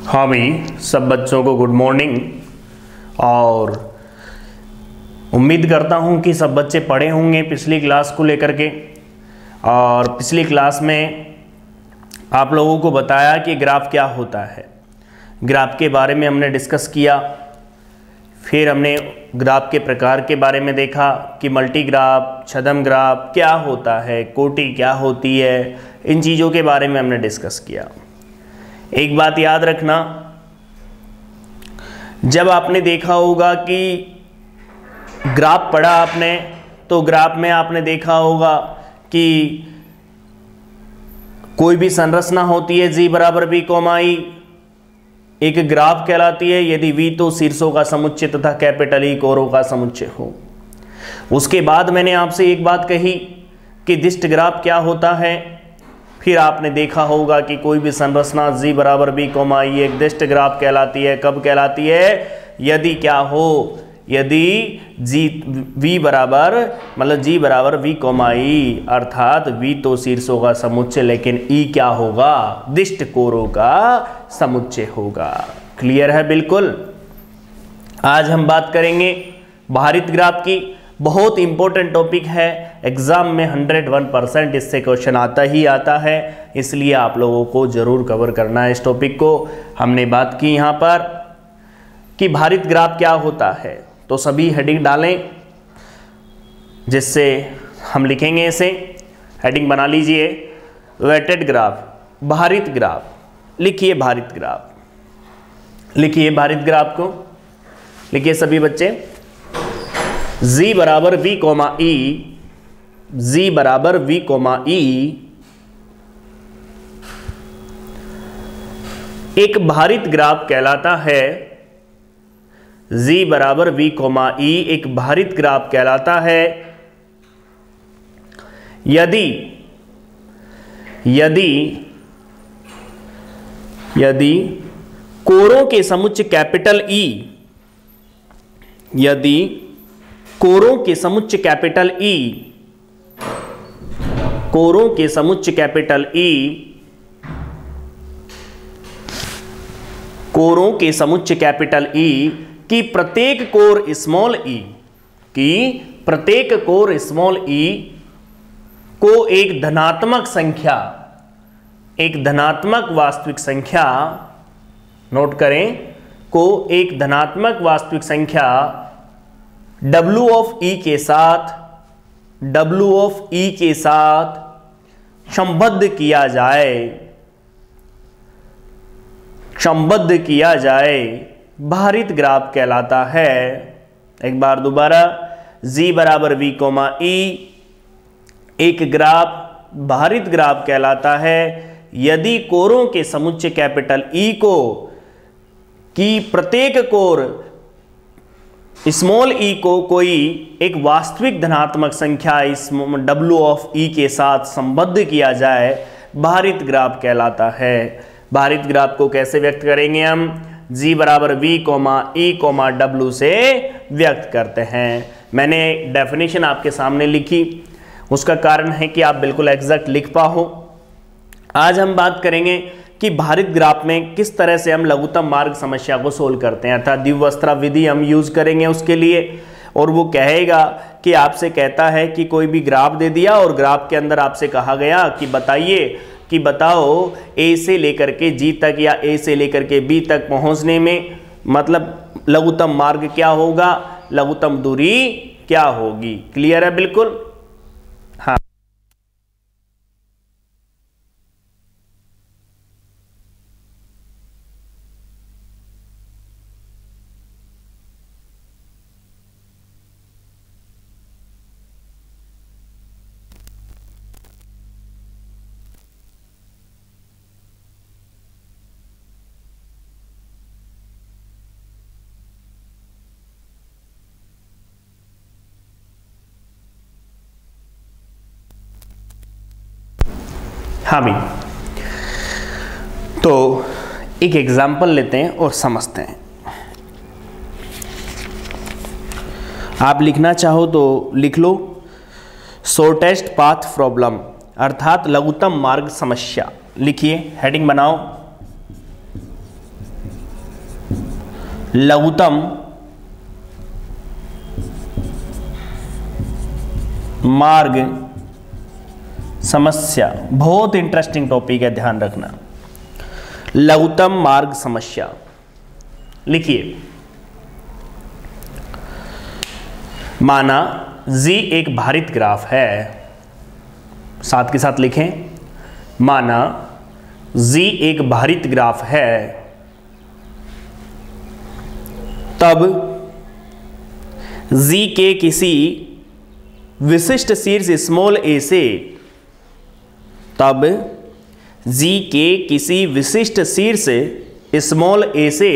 हाँ भाई, सब बच्चों को गुड मॉर्निंग। और उम्मीद करता हूँ कि सब बच्चे पढ़े होंगे पिछली क्लास को लेकर के। और पिछली क्लास में आप लोगों को बताया कि ग्राफ क्या होता है। ग्राफ के बारे में हमने डिस्कस किया। फिर हमने ग्राफ के प्रकार के बारे में देखा कि मल्टी ग्राफ, छद्म ग्राफ क्या होता है, कोटि क्या होती है, इन चीज़ों के बारे में हमने डिस्कस किया। एक बात याद रखना, जब आपने देखा होगा कि ग्राफ पढ़ा आपने, तो ग्राफ में आपने देखा होगा कि कोई भी संरचना होती है जी बराबर बी कोमा ई, एक ग्राफ कहलाती है यदि वी तो शीर्षों का समुच्चय तथा कैपिटल ई कोरों का समुच्चय हो। उसके बाद मैंने आपसे एक बात कही कि दिष्ट ग्राफ क्या होता है। फिर आपने देखा होगा कि कोई भी संरचना जी बराबर बी कोमा ई एक दिष्ट ग्राफ कहलाती है। कब कहलाती है? यदि क्या हो, यदि जी वी बराबर मतलब जी बराबर वी कोमा ई, अर्थात वी तो शीर्षों का समुच्चय लेकिन ई क्या होगा? दिष्ट कोरों का समुच्चय होगा। क्लियर है? बिल्कुल। आज हम बात करेंगे भारित ग्राफ की। बहुत इंपॉर्टेंट टॉपिक है, एग्जाम में 101% इससे क्वेश्चन आता ही आता है, इसलिए आप लोगों को जरूर कवर करना है इस टॉपिक को। हमने बात की यहाँ पर कि भारित ग्राफ क्या होता है, तो सभी हेडिंग डालें जिससे हम लिखेंगे इसे। हेडिंग बना लीजिए, वेटेड ग्राफ, भारित ग्राफ। लिखिए भारित ग्राफ, लिखिए भारित ग्राफ को, लिखिए सभी बच्चे। जी बराबर वी कोमा ई, जी बराबर वी कोमा ई एक भारित ग्राफ कहलाता है। जी बराबर वी कोमा ई एक भारित ग्राफ कहलाता है यदि यदि यदि कोरों के समुच्चय कैपिटल ई, यदि कोरों के समुच्चय कैपिटल ई, कोरों के समुच्चय कैपिटल ई, कोरों के समुच्चय कैपिटल ई की प्रत्येक कोर स्मॉल ई, की प्रत्येक कोर स्मॉल ई को एक धनात्मक संख्या, एक धनात्मक वास्तविक संख्या, नोट करें, को एक धनात्मक वास्तविक संख्या W ऑफ E के साथ, W ऑफ E के साथ संबद्ध किया जाए, संबद्ध किया जाए, भारित ग्राफ कहलाता है। एक बार दोबारा, G बराबर V कोमा E एक ग्राफ भारित ग्राफ कहलाता है यदि कोरों के समुच्चय कैपिटल E को की प्रत्येक कोर स्मॉल ई को कोई एक वास्तविक धनात्मक संख्या W ऑफ E के साथ संबद्ध किया जाए, भारित ग्राफ कहलाता है। भारित ग्राफ को कैसे व्यक्त करेंगे हम? G बराबर V comma E comma W से व्यक्त करते हैं। मैंने डेफिनेशन आपके सामने लिखी, उसका कारण है कि आप बिल्कुल एग्जैक्ट लिख पाओ। आज हम बात करेंगे कि भारित ग्राफ में किस तरह से हम लघुत्तम मार्ग समस्या को सोल्व करते हैं, अर्थात द्विवस्त्रा विधि हम यूज करेंगे उसके लिए। और वो कहेगा कि आपसे कहता है कि कोई भी ग्राफ दे दिया और ग्राफ के अंदर आपसे कहा गया कि बताइए कि बताओ ए से लेकर के जी तक या ए से लेकर के बी तक पहुंचने में मतलब लघुत्तम मार्ग क्या होगा, लघुत्तम दूरी क्या होगी। क्लियर है? बिल्कुल। हाँ, हाँ भी, तो एक एग्जाम्पल लेते हैं और समझते हैं। आप लिखना चाहो तो लिख लो, शॉर्टेस्ट पाथ प्रॉब्लम अर्थात लघुत्तम मार्ग समस्या। लिखिए, हेडिंग बनाओ, लघुत्तम मार्ग समस्या। बहुत इंटरेस्टिंग टॉपिक है, ध्यान रखना। लघुत्तम मार्ग समस्या लिखिए। माना जी एक भारित ग्राफ है, साथ के साथ लिखें। माना जी एक भारित ग्राफ है, तब जी के किसी विशिष्ट शीर्ष स्मॉल ए से, तब जी के किसी विशिष्ट शीर्ष स्मॉल ए से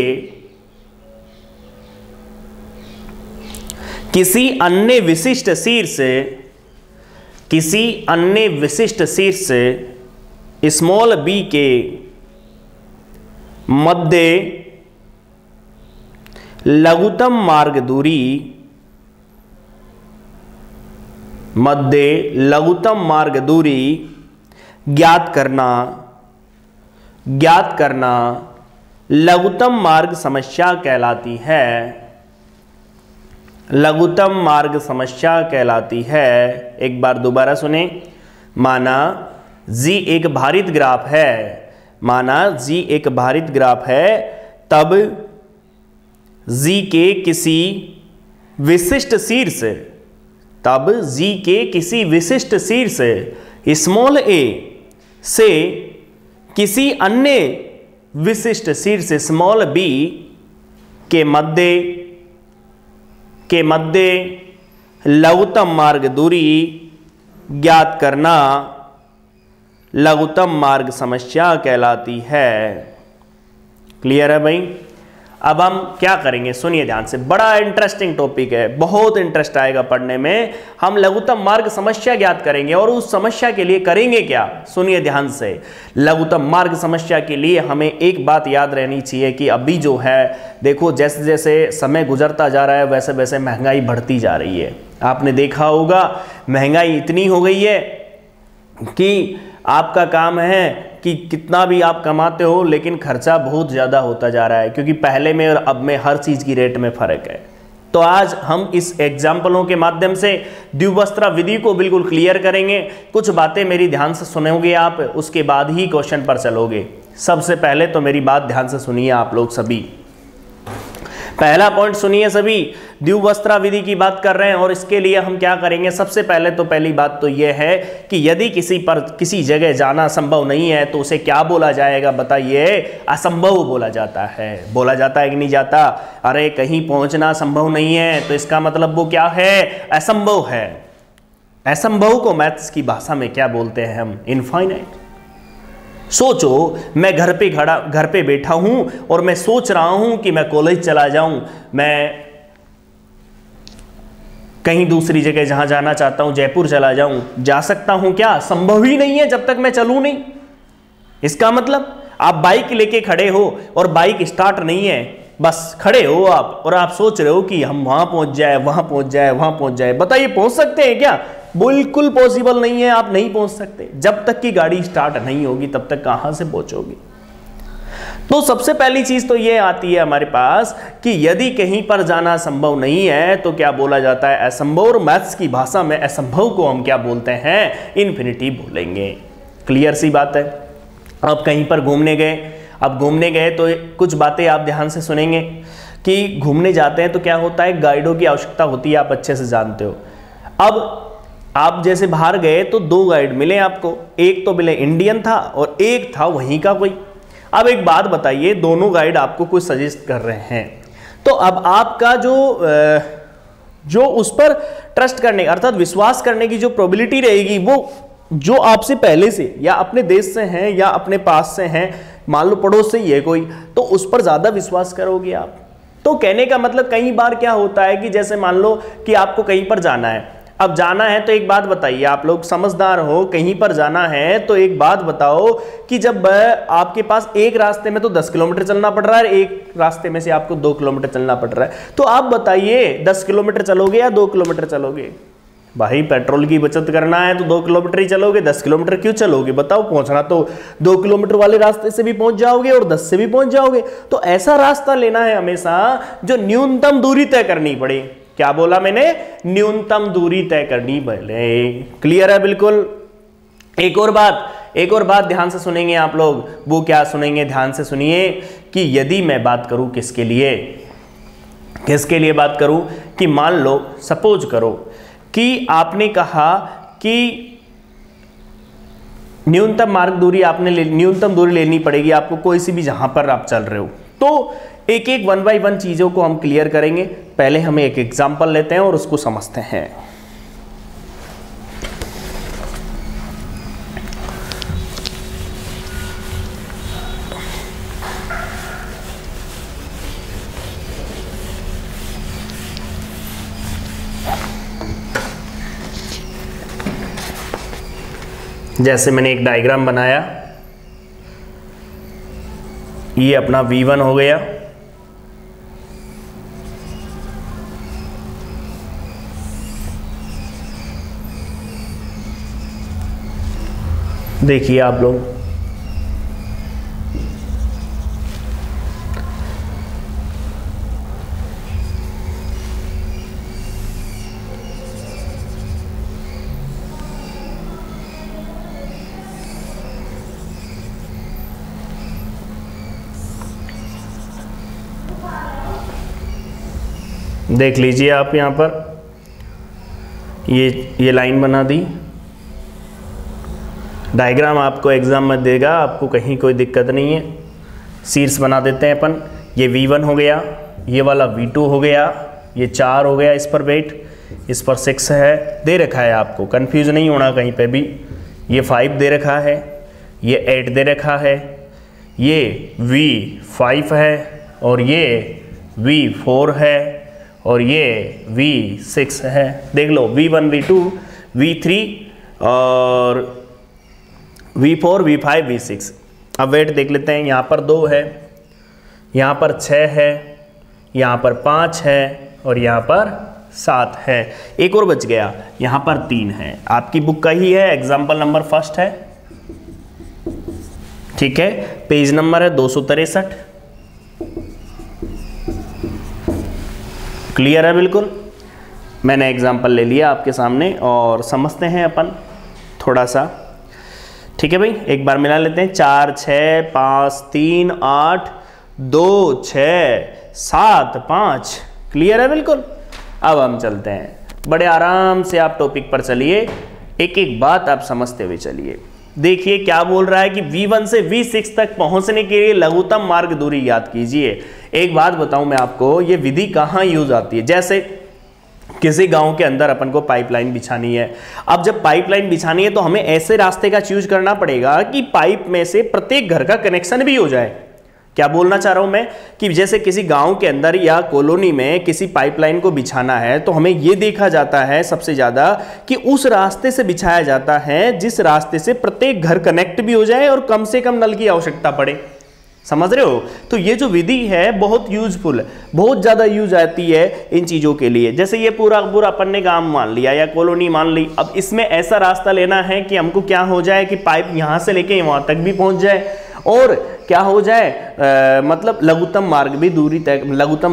किसी अन्य विशिष्ट शीर्ष स्मॉल बी के मध्य लघुत्तम मार्ग दूरी ज्ञात करना लघुत्तम मार्ग समस्या कहलाती है। लघुत्तम मार्ग समस्या कहलाती है। एक बार दोबारा सुने। माना जी एक भारित ग्राफ है, माना जी एक भारित ग्राफ है, तब जी के किसी विशिष्ट शीर्ष स्मॉल ए से किसी अन्य विशिष्ट शीर्ष स्मॉल बी के मध्य लघुत्तम मार्ग दूरी ज्ञात करना लघुत्तम मार्ग समस्या कहलाती है। क्लियर है भाई? अब हम क्या करेंगे, सुनिए ध्यान से। बड़ा इंटरेस्टिंग टॉपिक है, बहुत इंटरेस्ट आएगा पढ़ने में। हम लघुत्तम मार्ग समस्या ज्ञात करेंगे और उस समस्या के लिए करेंगे क्या, सुनिए ध्यान से। लघुत्तम मार्ग समस्या के लिए हमें एक बात याद रहनी चाहिए कि अभी जो है देखो, जैसे जैसे समय गुजरता जा रहा है वैसे वैसे महंगाई बढ़ती जा रही है। आपने देखा होगा महंगाई इतनी हो गई है कि आपका काम है कि कितना भी आप कमाते हो लेकिन खर्चा बहुत ज़्यादा होता जा रहा है, क्योंकि पहले में और अब में हर चीज़ की रेट में फ़र्क है। तो आज हम इस एग्जाम्पलों के माध्यम से द्विवस्त्रा विधि को बिल्कुल क्लियर करेंगे। कुछ बातें मेरी ध्यान से सुनोगे आप, उसके बाद ही क्वेश्चन पर चलोगे। सबसे पहले तो मेरी बात ध्यान से सुनिए आप लोग सभी। पहला पॉइंट सुनिए सभी, द्विवस्त्रा विधि की बात कर रहे हैं और इसके लिए हम क्या करेंगे। सबसे पहले तो पहली बात तो यह है कि यदि किसी जगह जाना संभव नहीं है तो उसे क्या बोला जाएगा, बताइए? असंभव बोला जाता है। बोला जाता है कि नहीं जाता? अरे कहीं पहुंचना संभव नहीं है तो इसका मतलब वो क्या है, असंभव है। असंभव को मैथ्स की भाषा में क्या बोलते हैं हम, इनफाइनाइट। सोचो मैं घर पे बैठा हूं और मैं सोच रहा हूं कि मैं कॉलेज चला जाऊं, मैं कहीं दूसरी जगह जहां जाना चाहता हूं, जयपुर चला जाऊं, जा सकता हूं क्या? संभव ही नहीं है जब तक मैं चलूं नहीं। इसका मतलब आप बाइक लेके खड़े हो और बाइक स्टार्ट नहीं है, बस खड़े हो आप और आप सोच रहे हो कि हम वहां पहुंच जाए, वहां पहुंच जाए, वहां पहुंच जाए। बताइए पहुंच सकते हैं क्या? बिल्कुल पॉसिबल नहीं है, आप नहीं पहुंच सकते। जब तक कि गाड़ी स्टार्ट नहीं होगी तब तक कहां से पहुंचोगे? तो सबसे पहली चीज तो ये आती है हमारे पास कि यदि कहीं पर जाना संभव नहीं है तो क्या बोला जाता है, असंभव। और मैथ्स की भाषा में असंभव को हम क्या बोलते हैं, इन्फिनिटी बोलेंगे। क्लियर सी बात है। अब कहीं पर घूमने गए, अब घूमने गए तो कुछ बातें आप ध्यान से सुनेंगे कि घूमने जाते हैं तो क्या होता है, गाइडों की आवश्यकता होती है, आप अच्छे से जानते हो। अब आप जैसे बाहर गए तो दो गाइड मिले आपको, एक तो मिले इंडियन था और एक था वहीं का कोई। अब एक बात बताइए, दोनों गाइड आपको कुछ सजेस्ट कर रहे हैं, तो अब आपका जो उस पर ट्रस्ट करने अर्थात विश्वास करने की जो प्रोबेबिलिटी रहेगी, वो जो आपसे पहले से या अपने देश से हैं या अपने पास से हैं, मान लो पड़ोस से ही है कोई, तो उस पर ज्यादा विश्वास करोगे आप। तो कहने का मतलब कई बार क्या होता है कि जैसे मान लो कि आपको कहीं पर जाना है, अब जाना है तो एक बात बताइए, आप लोग समझदार हो, कहीं पर जाना है तो एक बात बताओ कि जब आपके पास एक रास्ते में तो 10 किलोमीटर चलना पड़ रहा है, एक रास्ते में से आपको 2 किलोमीटर चलना पड़ रहा है, तो आप बताइए 10 किलोमीटर चलोगे या 2 किलोमीटर चलोगे? भाई पेट्रोल की बचत करना है तो 2 किलोमीटर ही चलोगे, 10 किलोमीटर क्यों चलोगे बताओ? पहुंचना तो 2 किलोमीटर वाले रास्ते से भी पहुंच जाओगे और 10 से भी पहुंच जाओगे। तो ऐसा रास्ता लेना है हमेशा जो न्यूनतम दूरी तय करनी पड़े। क्या बोला मैंने? न्यूनतम दूरी तय करनी पड़े। क्लियर है बिल्कुल। एक और बात ध्यान से सुनेंगे आप लोग। वो क्या सुनेंगे? ध्यान से सुनिए कि यदि मैं बात करूं किसके लिए बात करूं कि मान लो सपोज करो कि आपने कहा कि न्यूनतम दूरी लेनी पड़ेगी आपको कोई सी भी, जहां पर आप चल रहे हो। तो एक एक 1 बाय 1 चीजों को हम क्लियर करेंगे। पहले हम एक एग्जांपल लेते हैं और उसको समझते हैं। जैसे मैंने एक डायग्राम बनाया, ये अपना V1 हो गया, देखिए आप लोग, देख लीजिए आप यहां पर ये लाइन बना दी। डायग्राम आपको एग्जाम में देगा, आपको कहीं कोई दिक्कत नहीं है। शीर्ष बना देते हैं अपन। ये V1 हो गया, ये वाला V2 हो गया, ये 4 हो गया, इस पर वेट, इस पर 6 है, दे रखा है आपको, कंफ्यूज नहीं होना कहीं पे भी। ये 5 दे रखा है, ये 8 दे रखा है, ये V5 है और ये V4 है और ये V6 है। देख लो V1 V2 V3 और V4 V5 V6। अब वेट देख लेते हैं। यहाँ पर 2 है, यहाँ पर 6 है, यहाँ पर 5 है और यहाँ पर 7 है। एक और बच गया, यहाँ पर 3 है। आपकी बुक का ही है, एग्जाम्पल नंबर 1 है, ठीक है। पेज नंबर है 263। क्लियर है बिल्कुल। मैंने एग्जाम्पल ले लिया आपके सामने और समझते हैं अपन थोड़ा सा, ठीक है भाई। एक बार मिला लेते हैं। 4 6 5 3 8 2 6 7 5। क्लियर है बिल्कुल। अब हम चलते हैं, बड़े आराम से आप टॉपिक पर चलिए, एक एक बात आप समझते हुए चलिए। देखिए क्या बोल रहा है कि V1 से V6 तक पहुंचने के लिए लघुत्तम मार्ग दूरी याद कीजिए। एक बात बताऊं मैं आपको, ये विधि कहां यूज आती है। जैसे किसी गांव के अंदर अपन को पाइपलाइन बिछानी है। अब जब पाइपलाइन बिछानी है तो हमें ऐसे रास्ते का चूज करना पड़ेगा कि पाइप में से प्रत्येक घर का कनेक्शन भी हो जाए। क्या बोलना चाह रहा हूं मैं कि जैसे किसी गांव के अंदर या कॉलोनी में किसी पाइपलाइन को बिछाना है तो हमें यह देखा जाता है सबसे ज्यादा कि उस रास्ते से बिछाया जाता है जिस रास्ते से प्रत्येक घर कनेक्ट भी हो जाए और कम से कम नल की आवश्यकता पड़े। समझ रहे हो? तो ये जो विधि है बहुत यूजफुल है, बहुत ज्यादा यूज आती है इन चीजों के लिए। जैसे ये पूरा अपन ने गांव मान लिया या कॉलोनी मान ली। अब इसमें ऐसा रास्ता लेना है कि हमको क्या हो जाए कि पाइप यहां से लेके वहां तक भी पहुंच जाए और क्या हो जाए मतलब लघुत्तम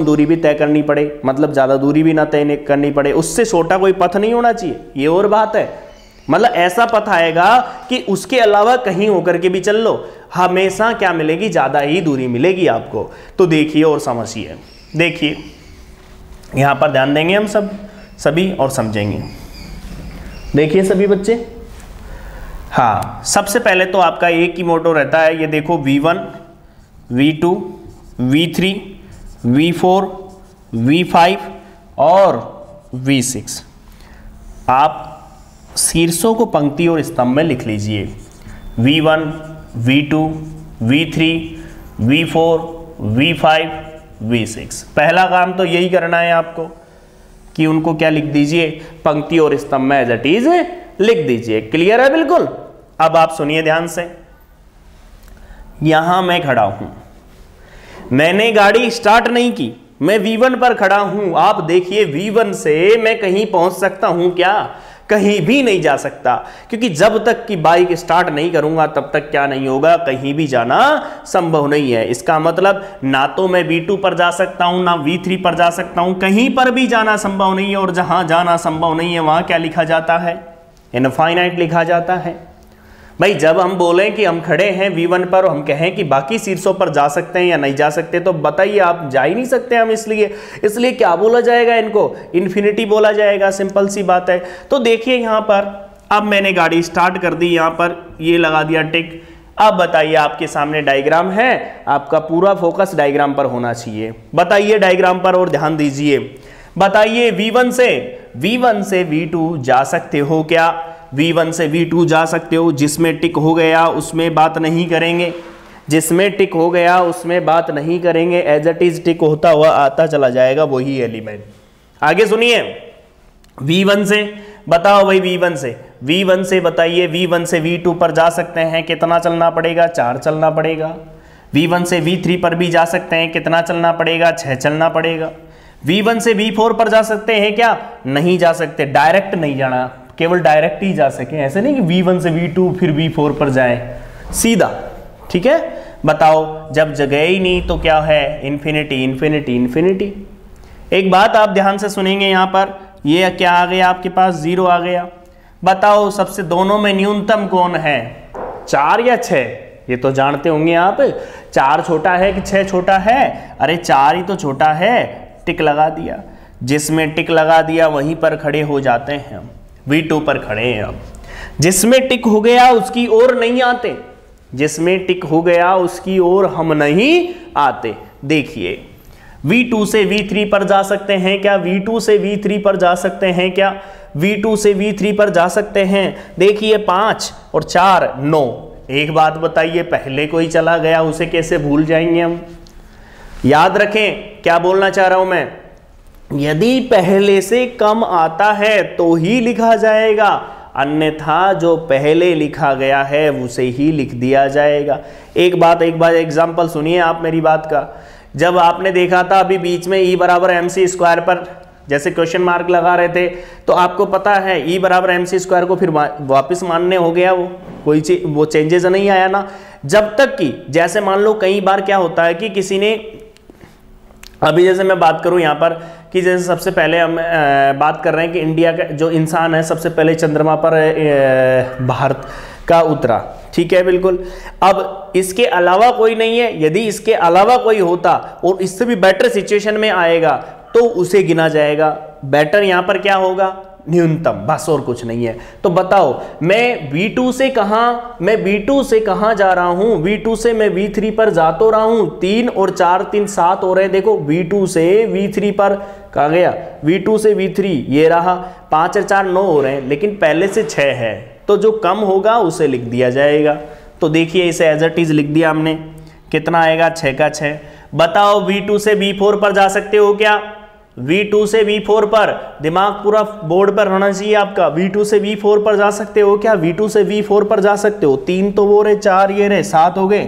दूरी भी तय करनी पड़े, मतलब ज्यादा दूरी भी ना तय करनी पड़े, उससे छोटा कोई पथ नहीं होना चाहिए। ये और बात है, मतलब ऐसा पथ आएगा कि उसके अलावा कहीं होकर के भी चल लो, हमेशा क्या मिलेगी, ज्यादा ही दूरी मिलेगी आपको। तो देखिए और समझिए। देखिए यहां पर ध्यान देंगे हम सभी और समझेंगे। देखिए सभी बच्चे, हाँ सबसे पहले तो आपका एक ही मोटो रहता है, ये देखो V1 V2 V3 V4 V5 और V6। आप शीर्षों को पंक्ति और स्तंभ में लिख लीजिए। V1 V2 V3 V4 V5 V6। पहला काम तो यही करना है आपको कि उनको क्या लिख दीजिए, पंक्ति और स्तंभ में एज इट इज लिख दीजिए। क्लियर है बिल्कुल। अब आप सुनिए ध्यान से। यहां मैं खड़ा हूं, मैंने गाड़ी स्टार्ट नहीं की, मैं V1 पर खड़ा हूं। आप देखिए V1 से मैं कहीं पहुंच सकता हूं क्या? कहीं भी नहीं जा सकता, क्योंकि जब तक कि बाइक स्टार्ट नहीं करूंगा तब तक क्या नहीं होगा, कहीं भी जाना संभव नहीं है। इसका मतलब ना तो मैं V2 पर जा सकता हूं ना V3 पर जा सकता हूं, कहीं पर भी जाना संभव नहीं है। और जहां जाना संभव नहीं है वहां क्या लिखा जाता है, इनफाइनाइट लिखा जाता है। भाई जब हम बोलें कि हम खड़े हैं V1 पर और हम कहें कि बाकी शीर्षों पर जा सकते हैं या नहीं जा सकते, तो बताइए आप जा ही नहीं सकते हम, इसलिए क्या बोला जाएगा, इनको इन्फिनिटी बोला जाएगा, सिंपल सी बात है। तो देखिए यहां पर अब मैंने गाड़ी स्टार्ट कर दी, यहां पर ये लगा दिया टिक। अब बताइए आपके सामने डायग्राम है, आपका पूरा फोकस डायग्राम पर होना चाहिए। बताइए डायग्राम पर और ध्यान दीजिए। बताइए V1 से V2 जा सकते हो क्या? V1 से V2 जा सकते हो, जिसमें टिक हो गया उसमें बात नहीं करेंगे, जिसमें टिक हो गया उसमें बात नहीं करेंगे, एज इट इज टिक होता हुआ आता चला जाएगा वही एलिमेंट। आगे सुनिए, V1 से बताओ भाई, V1 से बताइए, V1 से V2 पर जा सकते हैं, कितना चलना पड़ेगा? 4 चलना पड़ेगा। V1 से V3 पर भी जा सकते हैं, कितना चलना पड़ेगा? 6 चलना पड़ेगा। V1 से V4 पर जा सकते हैं क्या? नहीं जा सकते, डायरेक्ट नहीं जाना, केवल डायरेक्ट ही जा सके, ऐसे नहीं कि V1 से V2 फिर V4 पर जाए, सीधा। ठीक है, बताओ जब जगह ही नहीं तो क्या है, इन्फिनिटी इन्फिनिटी इन्फिनिटी। एक बात आप ध्यान से सुनेंगे, यहां पर ये क्या आ गया आपके पास, 0 आ गया। बताओ सबसे दोनों में न्यूनतम कौन है, 4 या 6? ये तो जानते होंगे आप, 4 छोटा है कि 6 छोटा है? अरे 4 ही तो छोटा है, टिक लगा दिया। जिसमें टिक लगा दिया वहीं पर खड़े हो जाते हैं, V2 पर खड़े हैं। अब जिसमें टिक हो गया उसकी ओर नहीं आते, जिसमें टिक हो गया उसकी ओर हम नहीं आते। देखिए V2 से V3 पर जा सकते हैं क्या? V2 से V3 पर जा सकते हैं क्या? V2 से V3 पर जा सकते हैं। देखिए 5 और 4 9। एक बात बताइए, पहले कोई चला गया उसे कैसे भूल जाएंगे हम? याद रखें क्या बोलना चाह रहा हूं मैं, यदि पहले से कम आता है तो ही लिखा जाएगा, अन्यथा जो पहले लिखा गया है उसे ही लिख दिया जाएगा। एक बात एग्जांपल सुनिए आप मेरी बात का। जब आपने देखा था अभी बीच में E बराबर MC² पर जैसे क्वेश्चन मार्क लगा रहे थे, तो आपको पता है E बराबर MC² को फिर वापस मानने हो गया, वो चेंजेस नहीं आया ना। जब तक कि जैसे मान लो कई बार क्या होता है कि किसी ने, अभी जैसे मैं बात करूं यहाँ पर कि जैसे सबसे पहले हम बात कर रहे हैं कि इंडिया का जो इंसान है सबसे पहले चंद्रमा पर भारत का उतरा, ठीक है बिल्कुल। अब इसके अलावा कोई नहीं है, यदि इसके अलावा कोई होता और इससे भी बेटर सिचुएशन में आएगा तो उसे गिना जाएगा। बेटर यहाँ पर क्या होगा, न्यूनतम, बस और कुछ नहीं है। तो बताओ मैं V2 से कहां जा रहा हूं? V2 से मैं V3 पर जा तो रहा हूं, 3 और 4 3 7 हो रहे हैं। देखो V2 से V3 पर कहा गया, V2 से V3 ये रहा, 5 और 4 9 हो रहे हैं, लेकिन पहले से 6 है, तो जो कम होगा उसे लिख दिया जाएगा। तो देखिए इसे एज इट इज लिख दिया हमने, कितना आएगा 6 का 6। बताओ V2 से V4 पर जा सकते हो क्या? V2 से V4 पर, दिमाग पूरा बोर्ड पर होना चाहिए आपका। V2 से V4 पर जा सकते हो क्या? V2 से V4 पर जा सकते हो। 3 तो वो रहे, 4 ये रहे, 7 हो गए।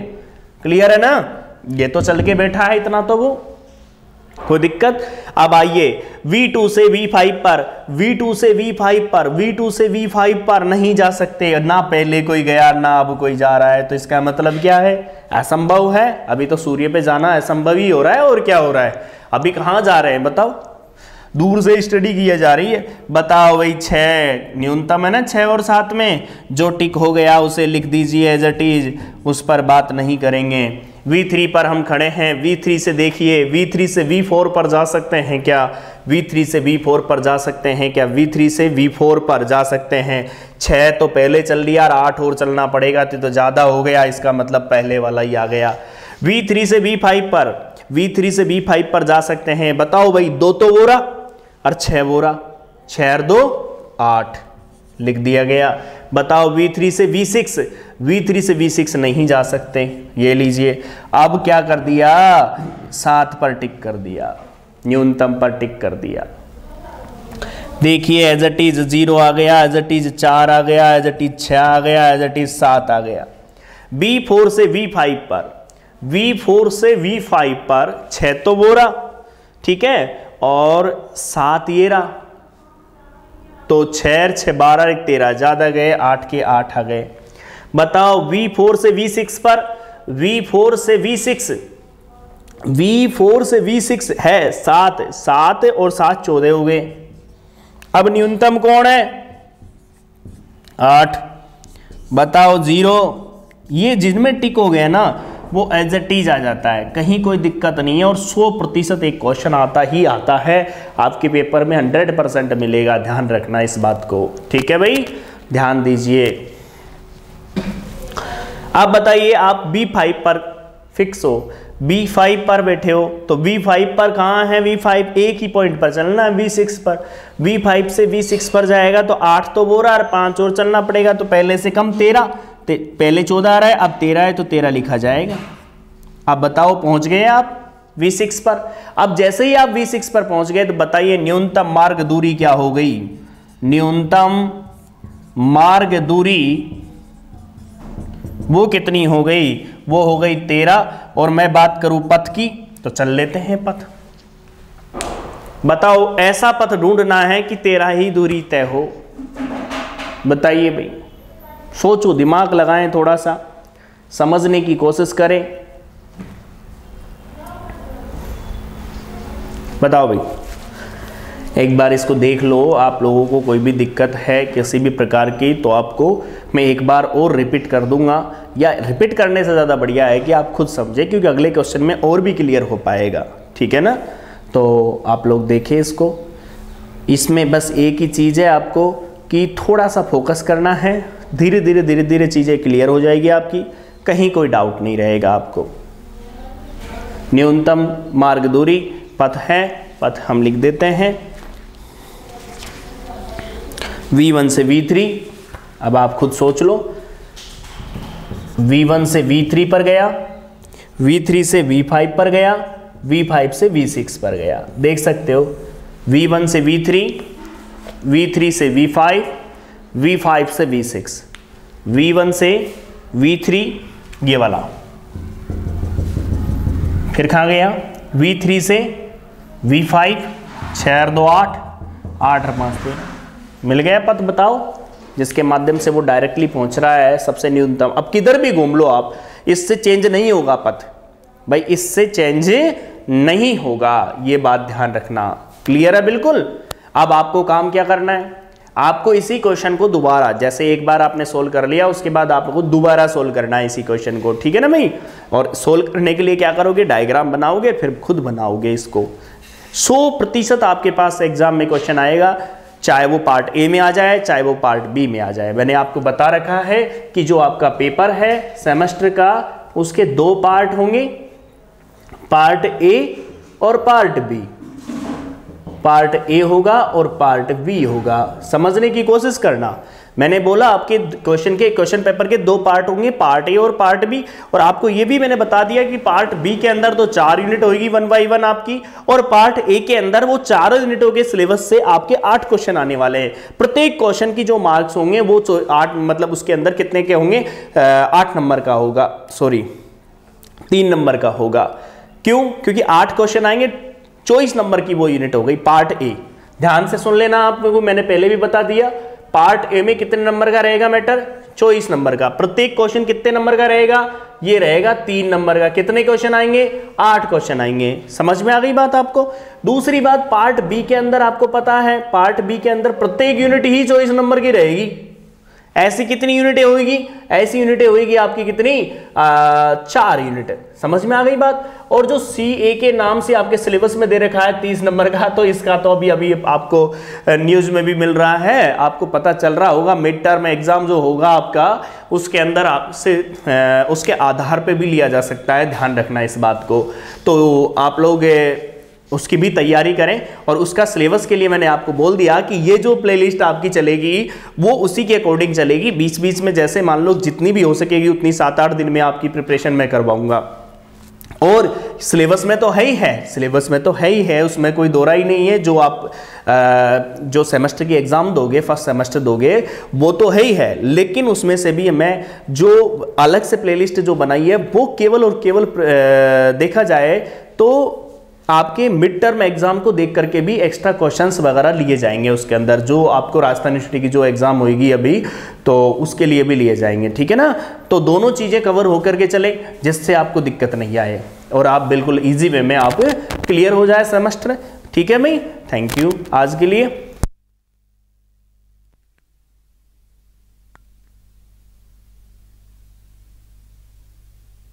क्लियर है ना? ये तो चल के बैठा है इतना, तो वो कोई दिक्कत। अब आइए V2 से V5 पर, V2 से V5 पर, V2 से V5 पर नहीं जा सकते, ना पहले कोई गया ना अब कोई जा रहा है, तो इसका मतलब क्या है, असंभव है। अभी तो सूर्य पे जाना असंभव ही हो रहा है, और क्या हो रहा है, अभी कहां जा रहे हैं बताओ, दूर से स्टडी किया जा रही है। बताओ भाई 6 न्यूनतम है ना, 6 और 7 में जो टिक हो गया उसे लिख दीजिए एज इट इज, उस पर बात नहीं करेंगे। V3 पर हम खड़े हैं, V3 से देखिए, V3 से V4 पर जा सकते हैं क्या? V3 से V4 पर जा सकते हैं क्या? V3 से V4 पर जा सकते हैं। 6 तो पहले चल लिया, 8 और चलना पड़ेगा, तो ज़्यादा हो गया, इसका मतलब पहले वाला ही आ गया। V3 से V5 पर, V3 से V5 पर जा सकते हैं। बताओ भाई 2 तो वो रहा और 6 वो रहा, 6 और 2 8 लिख दिया गया। बताओ V3 से V6, V3 से V6 नहीं जा सकते, ये लीजिए। अब क्या कर दिया, 7 पर टिक कर दिया, न्यूनतम पर टिक कर दिया। देखिए एज इट इज 0 आ गया, एज इट इज 4 आ गया, एज इट इज 6 आ गया, एज इट इज 7 आ गया। V4 से V5 पर, V4 से V5 पर 6 तो वो रहा, ठीक है, और 7 ये रहा, तो 6 6 12 1 13 ज़्यादा गए, 8 के 8 आ गए। बताओ V4 से V6 पर, V4 से V6, V4 से V6 है 7, 7 और 7 14 हो गए। अब न्यूनतम कौन है? 8। बताओ 0, ये जिनमें टिक हो गया ना वो एज ए टीज आ जाता है, कहीं कोई दिक्कत नहीं है। और 100% एक क्वेश्चन आता ही आता है आपके पेपर में, 100% मिलेगा, ध्यान रखना इस बात को, ठीक है भाई, ध्यान दीजिए। आप बताइए, आप B5 पर फिक्स हो, B5 पर बैठे हो, तो B5 पर कहाँ है? V5 एक ही पॉइंट पर चलना है, V6 पर। V5 से V6 पर जाएगा तो 8 तो बोरा और 5 और चलना पड़ेगा, तो पहले से कम 13, पहले 14 आ रहा है, अब 13 है तो 13 लिखा जाएगा। अब बताओ पहुंच गए आप V6 पर। अब जैसे ही आप V6 पर पहुंच गए तो बताइए न्यूनतम मार्ग दूरी क्या हो गई? न्यूनतम मार्ग दूरी वो कितनी हो गई? वो हो गई 13। और मैं बात करूं पथ की तो चल लेते हैं पथ। बताओ ऐसा पथ ढूंढना है कि 13 ही दूरी तय हो। बताइए भाई, सोचो, दिमाग लगाएं, थोड़ा सा समझने की कोशिश करें। बताओ भाई, एक बार इसको देख लो। आप लोगों को कोई भी दिक्कत है किसी भी प्रकार की तो आपको मैं एक बार और रिपीट कर दूंगा, या रिपीट करने से ज़्यादा बढ़िया है कि आप खुद समझें, क्योंकि अगले क्वेश्चन में और भी क्लियर हो पाएगा, ठीक है ना। तो आप लोग देखें इसको, इसमें बस एक ही चीज़ है आपको कि थोड़ा सा फोकस करना है, धीरे धीरे धीरे धीरे चीज़ें क्लियर हो जाएगी आपकी, कहीं कोई डाउट नहीं रहेगा आपको। न्यूनतम मार्ग दूरी पथ है, पथ हम लिख देते हैं V1 से V3। अब आप खुद सोच लो, V1 से V3 पर गया, V3 से V5 पर गया, V5 से V6 पर गया। देख सकते हो, V1 से V3, V3 से V5, V5 से V6, V1 से V3 ये वाला, फिर कहाँ गया? V3 से V5, 6 और 2 8, 8 और 5 13, मिल गया पथ। बताओ, जिसके माध्यम से वो डायरेक्टली पहुंच रहा है सबसे न्यूनतम। अब किधर भी घूम लो आप, इससे चेंज नहीं होगा पथ भाई, इससे चेंज नहीं होगा, ये बात ध्यान रखना। क्लियर है बिल्कुल। अब आपको काम क्या करना है? आपको इसी क्वेश्चन को दोबारा, जैसे एक बार आपने सोल्व कर लिया उसके बाद आपको दोबारा सोल्व करना है इसी क्वेश्चन को, ठीक है ना भाई। और सोल्व करने के लिए क्या करोगे? डायग्राम बनाओगे, फिर खुद बनाओगे इसको। 100% आपके पास एग्जाम में क्वेश्चन आएगा, चाहे वो पार्ट ए में आ जाए, चाहे वो पार्ट बी में आ जाए। मैंने आपको बता रखा है कि जो आपका पेपर है सेमेस्टर का, उसके 2 पार्ट होंगे, पार्ट ए और पार्ट बी। पार्ट ए होगा और पार्ट बी होगा, समझने की कोशिश करना। मैंने बोला आपके क्वेश्चन पेपर के 2 पार्ट होंगे, पार्ट ए और पार्ट बी। और आपको ये भी मैंने बता दिया कि पार्ट बी के अंदर तो 4 यूनिट होगी 1 बाई 1 आपकी, और पार्ट ए के अंदर वो 4 यूनिटों के सिलेबस से आपके 8 क्वेश्चन आने वाले हैं। प्रत्येक क्वेश्चन की जो मार्क्स होंगे वो 8, मतलब उसके अंदर कितने के होंगे? 8 नंबर का होगा, सॉरी 3 नंबर का होगा। क्यों? क्योंकि 8 क्वेश्चन आएंगे, 24 नंबर की वो यूनिट हो गई पार्ट ए। ध्यान से सुन लेना, आप लोगों को मैंने पहले भी बता दिया, पार्ट ए में कितने नंबर का रहेगा मैटर? 24 नंबर का। प्रत्येक क्वेश्चन कितने नंबर का रहेगा? ये रहेगा 3 नंबर का। कितने क्वेश्चन आएंगे? 8 क्वेश्चन आएंगे। समझ में आ गई बात आपको? दूसरी बात, पार्ट बी के अंदर आपको पता है, पार्ट बी के अंदर प्रत्येक यूनिट ही 24 नंबर की रहेगी। ऐसी कितनी यूनिटें होगी? ऐसी यूनिटें होगी आपकी कितनी? 4 यूनिट। समझ में आ गई बात? और जो सी ए के नाम से आपके सिलेबस में दे रखा है 30 नंबर का, तो इसका तो अभी आपको न्यूज में भी मिल रहा है, आपको पता चल रहा होगा। मिड टर्म एग्जाम जो होगा आपका, उसके अंदर आपसे उसके आधार पे भी लिया जा सकता है, ध्यान रखना इस बात को। तो आप लोग उसकी भी तैयारी करें। और उसका सिलेबस के लिए मैंने आपको बोल दिया कि ये जो प्लेलिस्ट आपकी चलेगी वो उसी के अकॉर्डिंग चलेगी। बीच बीच में जैसे मान लो जितनी भी हो सकेगी उतनी 7-8 दिन में आपकी प्रिपरेशन मैं करवाऊंगा। और सिलेबस में तो है ही है, सिलेबस में तो है ही है, उसमें कोई दो राय ही नहीं है। जो आप जो सेमेस्टर की एग्जाम दोगे, फर्स्ट सेमेस्टर दोगे, वो तो है ही है, लेकिन उसमें से भी मैं जो अलग से प्लेलिस्ट जो बनाई है वो केवल और केवल देखा जाए तो आपके मिड टर्म एग्जाम को देख करके भी एक्स्ट्रा क्वेश्चंस वगैरह लिए जाएंगे उसके अंदर, जो आपको राजस्थान यूनिवर्सिटी की जो एग्जाम होगी अभी, तो उसके लिए भी लिए जाएंगे, ठीक है ना। तो दोनों चीज़ें कवर होकर के चले जिससे आपको दिक्कत नहीं आए और आप बिल्कुल ईजी वे में आप क्लियर हो जाए सेमेस्टर, ठीक है भाई। थैंक यू आज के लिए।